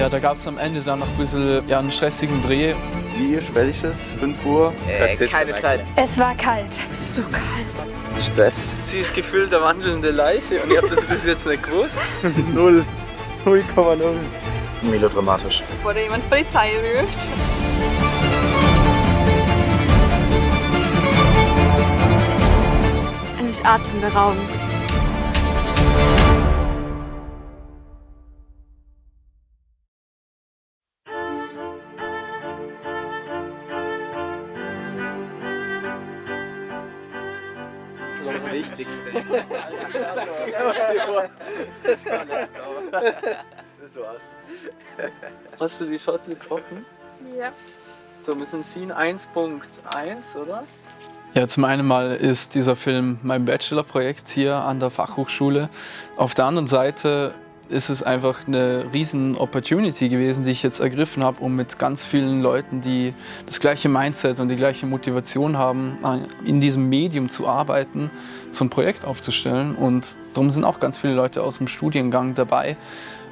Ja, da gab es am Ende dann noch ein bisschen einen stressigen Dreh. Wie ist welches? 5 Uhr? Keine Zeit. Es war kalt. Es ist so kalt. Stress. Sie ist gefühlt eine wandelnde Leiche und ich habe das bis jetzt nicht gewusst. 0,0. Melodramatisch. Wurde jemand Polizei ruft. Eigentlich atemberaubend. Das Wichtigste. Das war's. Hast du die Shotlist offen? Ja. So, wir sind Scene 1.1, oder? Ja, zum einen mal ist dieser Film mein Bachelorprojekt hier an der Fachhochschule. Auf der anderen Seite ist es einfach eine riesen Opportunity gewesen, die ich jetzt ergriffen habe, um mit ganz vielen Leuten, die das gleiche Mindset und die gleiche Motivation haben, in diesem Medium zu arbeiten, so ein Projekt aufzustellen. Und darum sind auch ganz viele Leute aus dem Studiengang dabei.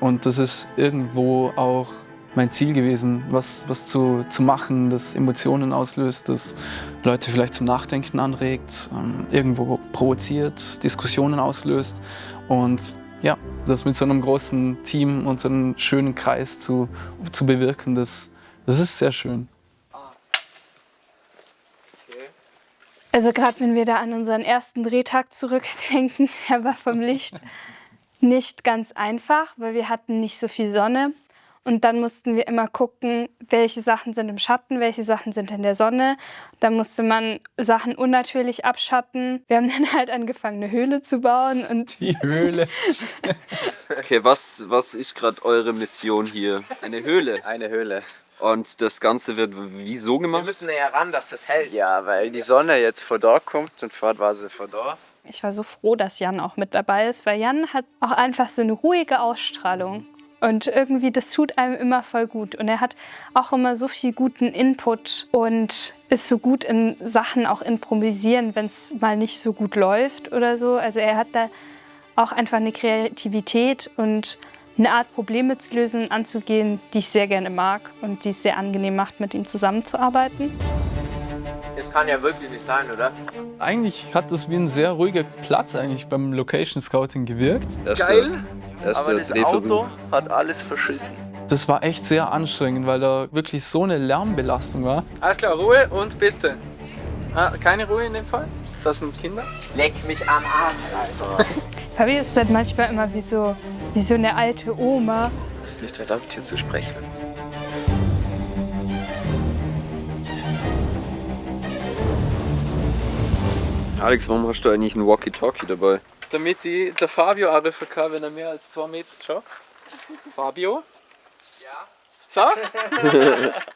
Und das ist irgendwo auch mein Ziel gewesen, was zu machen, das Emotionen auslöst, das Leute vielleicht zum Nachdenken anregt, irgendwo provoziert, Diskussionen auslöst. Und ja, das mit so einem großen Team und so einem schönen Kreis zu bewirken, das ist sehr schön. Also gerade wenn wir da an unseren ersten Drehtag zurückdenken, er war vom Licht nicht ganz einfach, weil wir hatten nicht so viel Sonne. Und dann mussten wir immer gucken, welche Sachen sind im Schatten, welche Sachen sind in der Sonne. Dann musste man Sachen unnatürlich abschatten. Wir haben dann halt angefangen, eine Höhle zu bauen. Und Die Höhle. Okay, was ist gerade eure Mission hier? Eine Höhle. Eine Höhle. Und das Ganze wird wieso Wir gemacht? müssen näher ran, dass das hält. Ja, weil die Sonne jetzt vor da kommt und vorher war sie vor da. ich war so froh, dass Jan auch mit dabei ist, weil Jan hat auch einfach so eine ruhige Ausstrahlung. Und irgendwie, das tut einem immer voll gut. Und er hat auch immer so viel guten Input und ist so gut in Sachen auch improvisieren, wenn es mal nicht so gut läuft oder so. Also er hat da auch einfach eine Kreativität und eine Art, Probleme zu lösen, anzugehen, die ich sehr gerne mag und die es sehr angenehm macht, mit ihm zusammenzuarbeiten. Das kann ja wirklich nicht sein, oder? Eigentlich hat das wie ein sehr ruhiger Platz eigentlich beim Location Scouting gewirkt. Geil, Erster aber das Drehversuch. Auto hat alles verschissen. Das war echt sehr anstrengend, weil da wirklich so eine Lärmbelastung war. Alles klar, Ruhe und bitte. Keine Ruhe in dem Fall? Das sind Kinder. Leck mich am Arsch, Alter. Fabio ist halt manchmal immer wie so eine alte Oma. Es ist nicht erlaubt, hier zu sprechen. Alex, warum hast du eigentlich ein Walkie-Talkie dabei? Damit der Fabio anrufen kann, wenn er mehr als 2 Meter schafft. Fabio? Ja. So?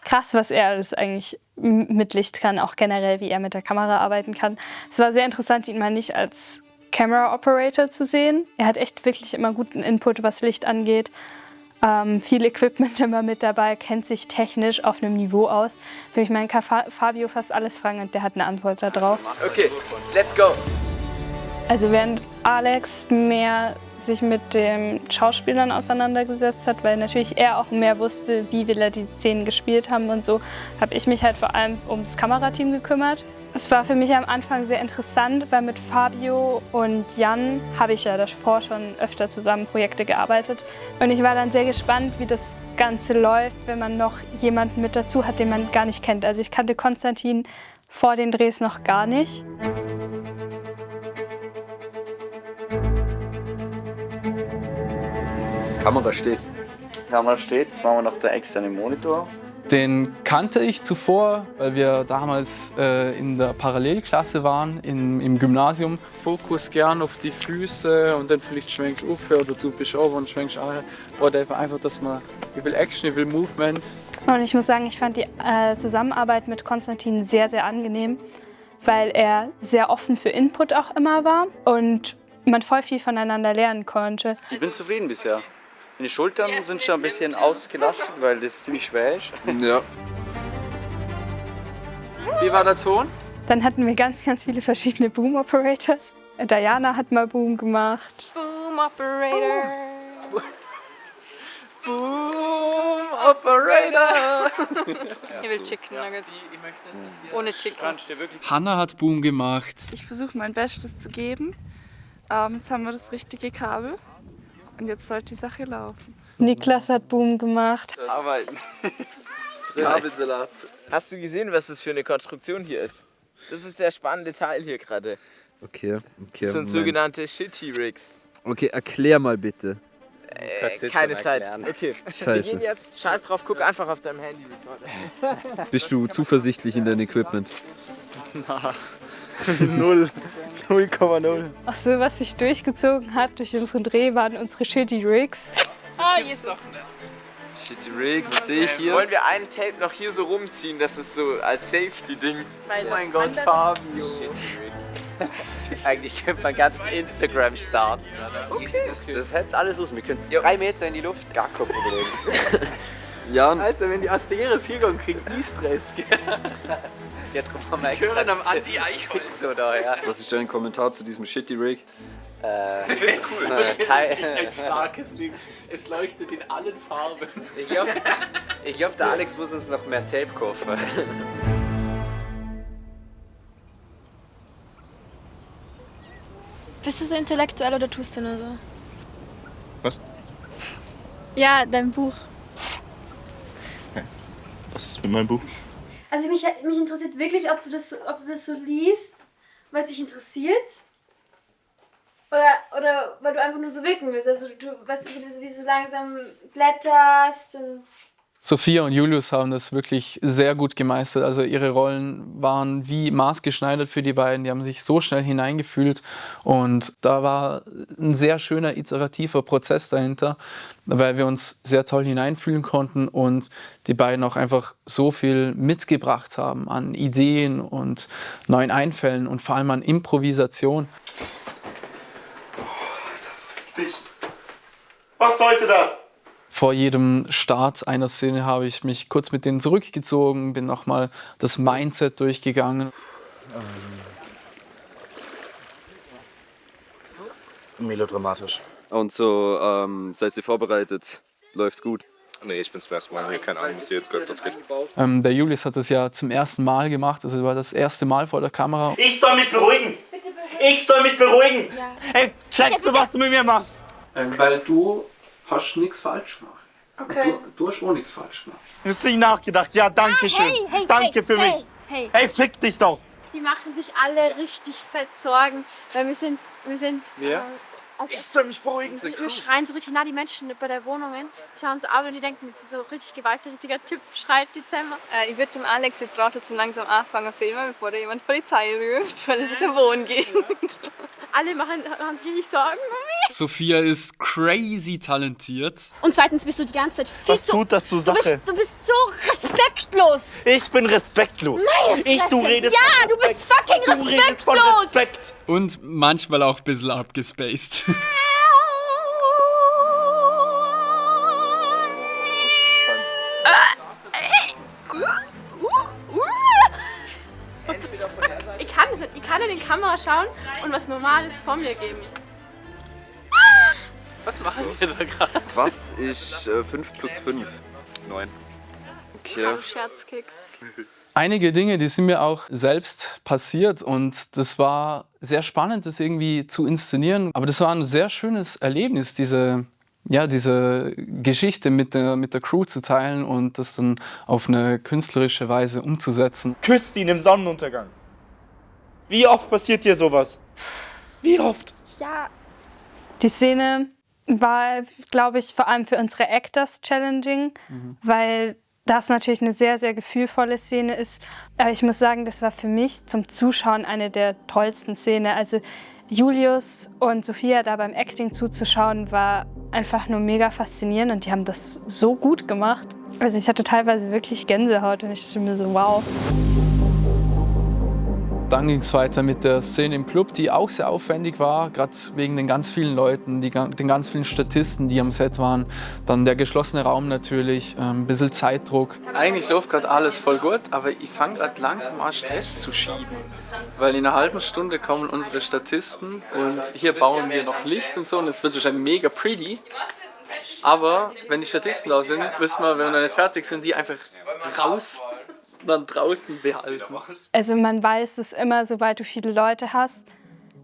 Krass, was er alles eigentlich mit Licht kann, auch generell, wie er mit der Kamera arbeiten kann. Es war sehr interessant, ihn mal nicht als Camera Operator zu sehen. Er hat echt wirklich immer guten Input, was Licht angeht. Viel Equipment immer mit dabei, kennt sich technisch auf einem Niveau aus. Ich meine, kann Fabio fast alles fragen und der hat eine Antwort darauf. Okay, let's go. Also während Alex mehr sich mit den Schauspielern auseinandergesetzt hat, weil natürlich er auch mehr wusste, wie will er die Szenen gespielt haben und so, habe ich mich halt vor allem ums Kamerateam gekümmert. Es war für mich am Anfang sehr interessant, weil mit Fabio und Jan habe ich ja davor schon öfter zusammen Projekte gearbeitet. Und ich war dann sehr gespannt, wie das Ganze läuft, wenn man noch jemanden mit dazu hat, den man gar nicht kennt. Also ich kannte Konstantin vor den Drehs noch gar nicht. Kamera steht. Kamera steht, jetzt machen wir noch den externen Monitor. Den kannte ich zuvor, weil wir damals in der Parallelklasse waren, im Gymnasium. Fokus gern auf die Füße und dann vielleicht schwenkst du auf oder du bist over und schwenkst an. Oder einfach, dass man, ich will Action, ich will Movement. Und ich muss sagen, ich fand die Zusammenarbeit mit Konstantin sehr, sehr angenehm, weil er sehr offen für Input auch immer war und man voll viel voneinander lernen konnte. Ich bin zufrieden bisher. Meine Schultern sind schon ein bisschen ausgelastet, weil das ziemlich schwer ist. Ja. Wie war der Ton? Dann hatten wir ganz, ganz viele verschiedene Boom-Operators. Diana hat mal Boom gemacht. Boom Operator. Boom Einer! Ich will Chicken Nuggets. Ohne Chicken. Hannah hat Boom gemacht. Ich versuche mein Bestes zu geben. Jetzt haben wir das richtige Kabel. Und jetzt sollte die Sache laufen. Niklas hat Boom gemacht. Arbeiten. Kabelsalat. Hast du gesehen, was das für eine Konstruktion hier ist? Das ist der spannende Teil hier gerade. Okay. Das sind sogenannte Shitty Rigs. Okay, erklär mal bitte. Keine Zeit. Okay. Wir Scheiße. gehen jetzt. Scheiß drauf, guck einfach auf deinem Handy. Bist du zuversichtlich in dein Equipment? 0,0. Ach so, was sich durchgezogen hat durch unseren Dreh, waren unsere Shitty Rigs. Ah, Jesus. Shitty Rig, was sehe ich hier? Wollen wir einen Tape noch hier so rumziehen, das ist so als Safety-Ding. Oh mein Gott, Fabio. Eigentlich könnte man ganz Instagram starten. Okay. Das hält alles aus. Wir können 3 Meter in die Luft, gar kein Problem. Jan, Alter, wenn die Asteris hier kommen, kriegen die Stress. Ja, darum haben wir extra am Anti-Eichholz oder ja. was ist dein Kommentar zu diesem Shitty Rig? Ein starkes Ding. Es leuchtet in allen Farben. Ich glaube, der Alex muss uns noch mehr Tape kaufen. Bist du so intellektuell oder tust du nur so? Was? Ja, dein Buch. Was ist mit meinem Buch? Also mich interessiert wirklich, ob du das so liest, weil es dich interessiert. Oder weil du einfach nur so wirken willst. Also du weißt du, wie du so langsam blätterst und. Sophia und Julius haben das wirklich sehr gut gemeistert. Also ihre Rollen waren wie maßgeschneidert für die beiden. Die haben sich so schnell hineingefühlt und da war ein sehr schöner iterativer Prozess dahinter, weil wir uns sehr toll hineinfühlen konnten und die beiden auch einfach so viel mitgebracht haben an Ideen und neuen Einfällen und vor allem an Improvisation. Was sollte das? Vor jedem Start einer Szene habe ich mich kurz mit denen zurückgezogen, bin nochmal das Mindset durchgegangen. Melodramatisch. Und so, seid ihr vorbereitet? Läuft's gut? Nee, ich bin zum ersten Mal hier, keine Ahnung, was ihr jetzt gehört habt. Der Julius hat das ja zum ersten Mal gemacht, also war das erste Mal vor der Kamera. Ich soll mich beruhigen! Ich soll mich beruhigen! Ja. Hey, checkst du, was du mit mir machst? Weil du hast nichts falsch gemacht. Okay. Du hast auch nichts falsch gemacht. Hast du nicht nachgedacht? Ja, danke schön. Danke für mich. Hey, fick dich doch! Die machen sich alle richtig fett Sorgen, weil wir sind Ich soll mich beruhigen! wir schreien so richtig nah die Menschen bei der Wohnungen, schauen so ab und die denken, das ist so ein richtig gewalttätiger Typ, schreit Dezember. Ich würde dem Alex jetzt raten, zum langsam anfangen zu filmen, bevor da jemand Polizei ruft, weil es ist eine Wohngegend. Alle machen sich richtig Sorgen um mich. Sophia ist crazy talentiert. Und zweitens bist du die ganze Zeit viel Was tut das zur Sache? Du bist so respektlos. Ich bin respektlos. Du redest ja, du bist fucking Du redest von respektlos. Respekt. Und manchmal auch ein bisschen abgespaced. Ich kann das nicht. Ich kann in die Kamera schauen und was Normales vor mir geben. Was machen wir da gerade? Was ist 5 plus 5? 9. Okay. Scherzkeks. Einige Dinge, die sind mir auch selbst passiert und das war sehr spannend, das irgendwie zu inszenieren. Aber das war ein sehr schönes Erlebnis, diese Geschichte mit der Crew zu teilen und das dann auf eine künstlerische Weise umzusetzen. Küsst ihn im Sonnenuntergang. Wie oft passiert dir sowas? Wie oft? Ja. Die Szene war, glaube ich, vor allem für unsere Actors challenging, weil das natürlich eine sehr, sehr gefühlvolle Szene ist. Aber ich muss sagen, das war für mich zum Zuschauen eine der tollsten Szenen. Also Julius und Sophia da beim Acting zuzuschauen, war einfach nur mega faszinierend und die haben das so gut gemacht. Also ich hatte teilweise wirklich Gänsehaut und ich dachte mir so, wow. Dann ging es weiter mit der Szene im Club, die auch sehr aufwendig war, gerade wegen den ganz vielen Leuten, den ganz vielen Statisten, die am Set waren. Dann der geschlossene Raum natürlich, ein bisschen Zeitdruck. Eigentlich läuft gerade alles voll gut, aber ich fange gerade langsam an, Stress zu schieben. Weil in einer halben Stunde kommen unsere Statisten und hier bauen wir noch Licht und so und es wird wahrscheinlich mega pretty. Aber wenn die Statisten da sind, müssen wir, wenn wir noch nicht fertig sind, die einfach dann draußen behalten. Also man weiß es immer, sobald du viele Leute hast,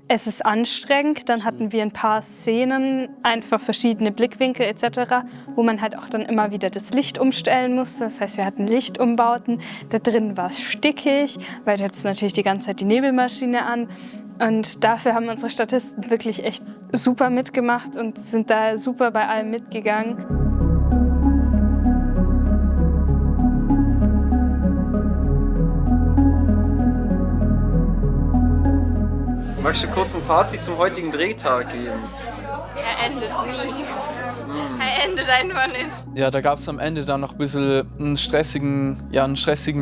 es ist anstrengend. Dann hatten wir ein paar Szenen, einfach verschiedene Blickwinkel etc., wo man halt auch dann immer wieder das Licht umstellen musste. Das heißt, wir hatten Lichtumbauten. Da drin war es stickig, weil jetzt natürlich die ganze Zeit die Nebelmaschine an. Und dafür haben unsere Statisten wirklich echt super mitgemacht und sind da super bei allem mitgegangen. Magst du kurz ein Fazit zum heutigen Drehtag geben? Er endet nie. Er endet einfach nicht. Ja, da gab es am Ende dann noch ein bisschen einen stressigen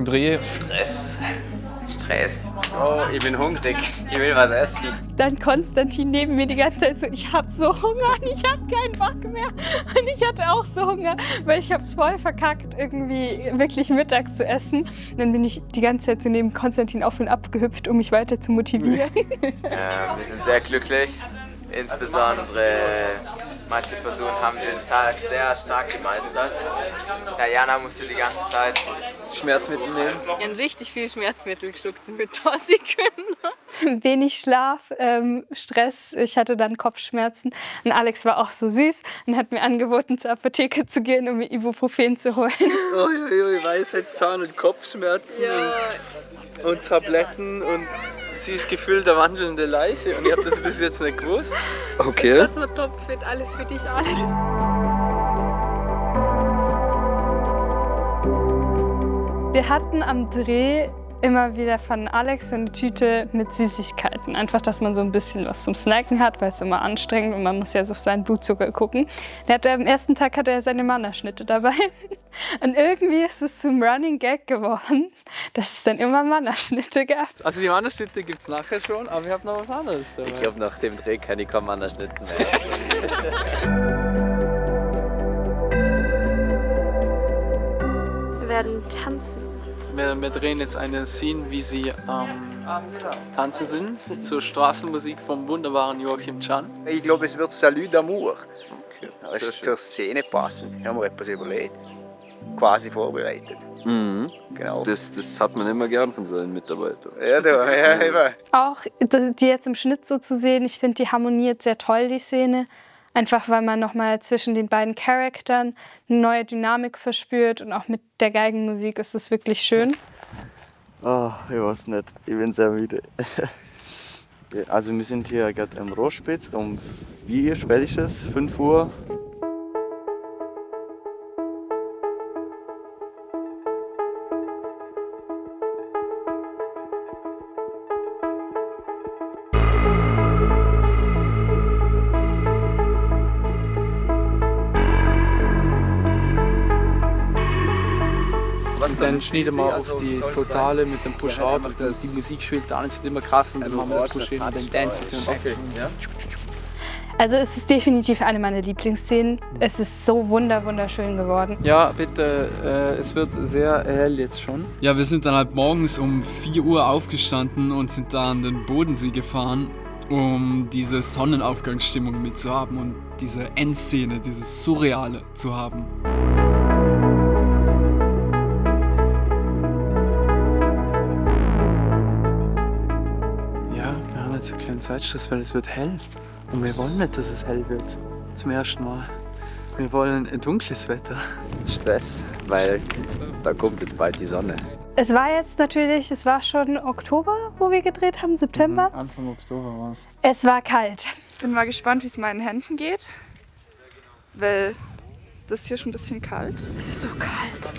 Dreh. Stress. Oh, ich bin hungrig. Ich will was essen. Dann Konstantin neben mir die ganze Zeit so, ich habe so Hunger und ich habe keinen Bock mehr. Und ich hatte auch so Hunger, weil ich habe es voll verkackt, irgendwie wirklich Mittag zu essen. Und dann bin ich die ganze Zeit so neben Konstantin auf und ab gehüpft, um mich weiter zu motivieren. Wir sind sehr glücklich. Insbesondere manche Personen haben den Tag sehr stark gemeistert. Diana musste die ganze Zeit Schmerzmittel nehmen. Ich habe richtig viel Schmerzmittel geschluckt, damit da sie können. Wenig Schlaf, Stress, ich hatte dann Kopfschmerzen. Und Alex war auch so süß und hat mir angeboten, zur Apotheke zu gehen, um mir Ibuprofen zu holen. Uiuiui, Weisheitszahn und Kopfschmerzen und Tabletten und sie ist gefühlt eine wandelnde Leiche und ich habe das bis jetzt nicht gewusst. Okay. Das war topfit, alles für dich, Alex. Wir hatten am Dreh immer wieder von Alex so eine Tüte mit Süßigkeiten. Einfach, dass man so ein bisschen was zum Snacken hat, weil es immer anstrengend und man muss ja so auf seinen Blutzucker gucken. Am ersten Tag hatte er seine Mannerschnitte dabei. Und irgendwie ist es zum Running Gag geworden, dass es dann immer Mannerschnitte gab. Also die Mannerschnitte gibt es nachher schon, aber ich habe noch was anderes dabei. Ich glaube, nach dem Dreh kann ich kaum Mannerschnitten mehr essen. Wir werden tanzen. Wir drehen jetzt eine Szene, wie sie tanzen sind, zur Straßenmusik vom wunderbaren Joachim Can. Ich glaube, es wird Salut d'amour. Das ist zur Szene passend. Ich habe mir etwas überlegt. Quasi vorbereitet. Mhm. Genau. Das hat man immer gern von seinen Mitarbeitern. Ja, immer. Auch die jetzt im Schnitt so zu sehen, ich finde, die harmoniert sehr toll, die Szene. Einfach, weil man nochmal zwischen den beiden Charakteren eine neue Dynamik verspürt und auch mit der Geigenmusik ist es wirklich schön. Oh, ich weiß nicht, ich bin sehr müde. Also wir sind hier gerade am Rohrspitz um wie spät ist es? 5 Uhr. Und dann schneiden wir auf die Totale mit dem Push-Out und die Musik schwillt an, es wird immer krass und dann machen wir Push-In und dann Dances und okay. Ja. Also es ist definitiv eine meiner Lieblingsszenen. Es ist so wunderschön geworden. Ja, bitte, es wird sehr hell jetzt schon. Ja, wir sind dann halt morgens um 4 Uhr aufgestanden und sind da an den Bodensee gefahren, um diese Sonnenaufgangsstimmung mitzuhaben und diese Endszene, dieses Surreale zu haben. Ja, wir haben jetzt einen kleinen Zeitstress, weil es wird hell. Und wir wollen nicht, dass es hell wird. Zum ersten Mal. Wir wollen ein dunkles Wetter. Stress, weil da kommt jetzt bald die Sonne. Es war schon Oktober, wo wir gedreht haben, September. Anfang Oktober war es. Es war kalt. Ich bin mal gespannt, wie es meinen Händen geht, weil das ist hier schon ein bisschen kalt. Es ist so kalt.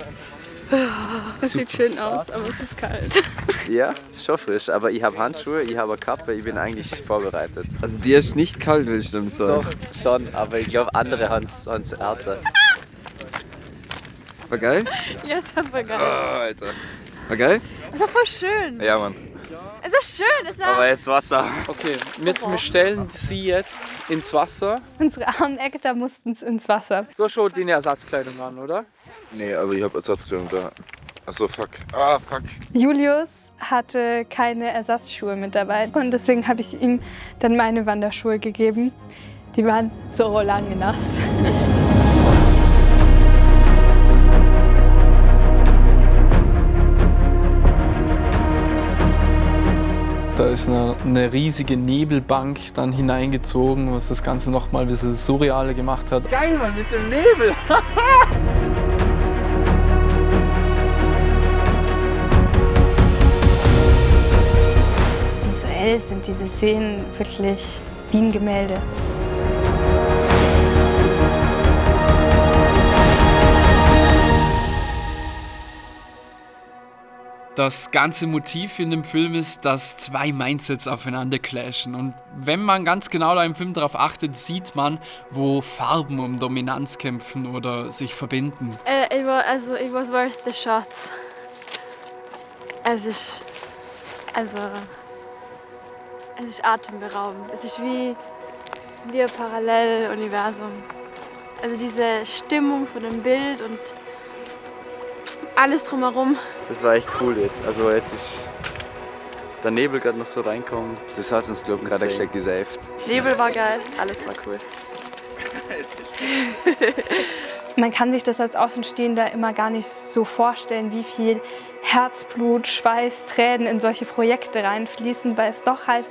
Es sieht schön aus, aber es ist kalt. Ja, ist schon frisch, aber ich habe Handschuhe, ich habe eine Kappe, ich bin eigentlich vorbereitet. Also dir ist nicht kalt, will ich damit sagen. Doch, schon, aber ich glaube, andere haben es härter. War geil? Ja, es war voll geil. Oh, Alter. War geil? Es war voll schön. Ja, Mann. Es war schön. Es war Aber jetzt Wasser. Okay, wir stellen sie jetzt ins Wasser. Unsere armen Actor mussten ins Wasser. So schaut die eine Ersatzkleidung an, oder? Nee, aber ich habe Ersatzkleidung da. Achso, fuck. Ah, fuck. Julius hatte keine Ersatzschuhe mit dabei und deswegen habe ich ihm dann meine Wanderschuhe gegeben. Die waren so lange nass. Da ist eine riesige Nebelbank dann hineingezogen, was das Ganze nochmal ein bisschen surrealer gemacht hat. Geil, Mann, mit dem Nebel! Visuell sind diese Szenen wirklich wie ein Gemälde. Das ganze Motiv in dem Film ist, dass zwei Mindsets aufeinander clashen. Und wenn man ganz genau da im Film darauf achtet, sieht man, wo Farben um Dominanz kämpfen oder sich verbinden. It was worth the shots. Es ist atemberaubend. Es ist wie ein Paralleluniversum. Also diese Stimmung von dem Bild und alles drumherum. Das war echt cool jetzt. Also jetzt ist der Nebel gerade noch so reinkommen. Das hat uns, glaube ich, gerade ein bisschen geseift. Nebel war geil, alles war cool. Man kann sich das als Außenstehender immer gar nicht so vorstellen, wie viel Herzblut, Schweiß, Tränen in solche Projekte reinfließen, weil es doch halt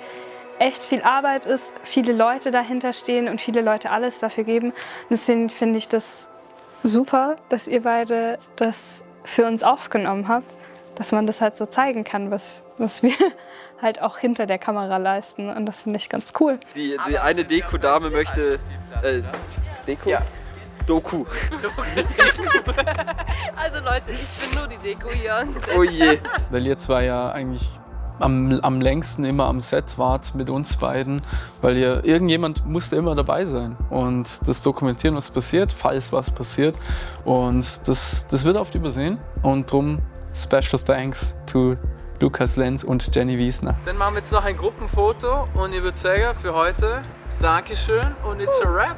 echt viel Arbeit ist, viele Leute dahinter stehen und viele Leute alles dafür geben. Deswegen finde ich das super, dass ihr beide das für uns aufgenommen habt, dass man das halt so zeigen kann, was wir halt auch hinter der Kamera leisten. Und das finde ich ganz cool. Die eine Deko-Dame möchte... Deko? Ja. Doku. Also Leute, ich bin nur die Deko hier am Set. Oh je. Weil ihr zwei ja eigentlich am längsten immer am Set wart mit uns beiden, weil irgendjemand musste immer dabei sein und das dokumentieren, was passiert, falls was passiert. Und das wird oft übersehen und darum special thanks to Lukas Lenz und Jenny Wiesner. Dann machen wir jetzt noch ein Gruppenfoto und ich würde sagen, für heute Dankeschön und it's a wrap.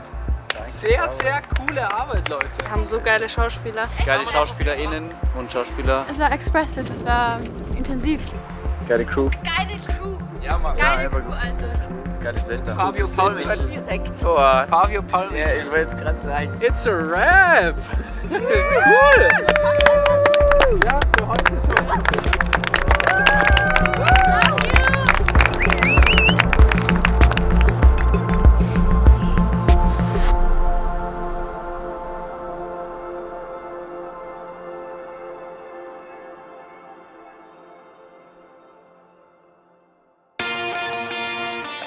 Sehr, sehr coole Arbeit, Leute. Wir haben so geile Schauspieler. Geile SchauspielerInnen und Schauspieler. Es war expressive, es war intensiv. Geile Crew. Geile Crew. Ja, Mann. Geile Crew, Alter. Geiles Wetter. Fabio Palm. Direktor. Fabio Palm. Ja, ich wollte es gerade sagen. It's a wrap. Cool. Ja, für heute schon.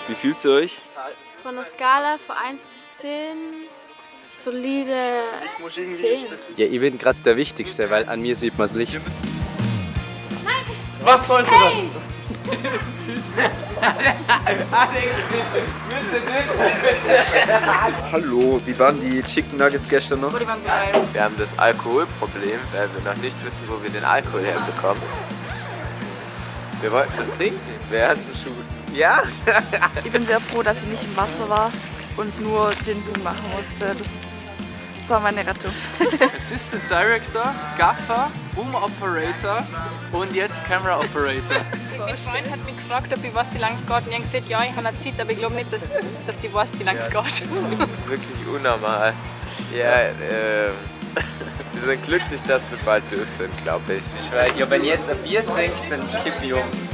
Wie fühlst du euch? Von der Skala von 1 bis 10, solide 10. Ja, ich bin gerade der Wichtigste, weil an mir sieht man das Licht. Was sollte das? Hallo, wie waren die Chicken Nuggets gestern noch? Oh, die waren so geil. Wir haben das Alkoholproblem, weil wir noch nicht wissen, wo wir den Alkohol herbekommen. Wir wollten noch trinken. Wir hatten schon. Ja? Ich bin sehr froh, dass ich nicht im Wasser war und nur den Boom machen musste. Das war meine Rettung. Assistant Director, Gaffer, Boom Operator und jetzt Camera Operator. Mein Freund hat mich gefragt, ob ich weiß, wie lange es geht. Und ich habe gesagt, ja, ich habe eine Zeit, aber ich glaube nicht, dass ich weiß, wie lange es geht. Das ist wirklich unnormal. Ja, wir sind glücklich, dass wir bald durch sind, glaube ich. Ja, wenn ihr jetzt ein Bier trinkt, dann kipp ich um.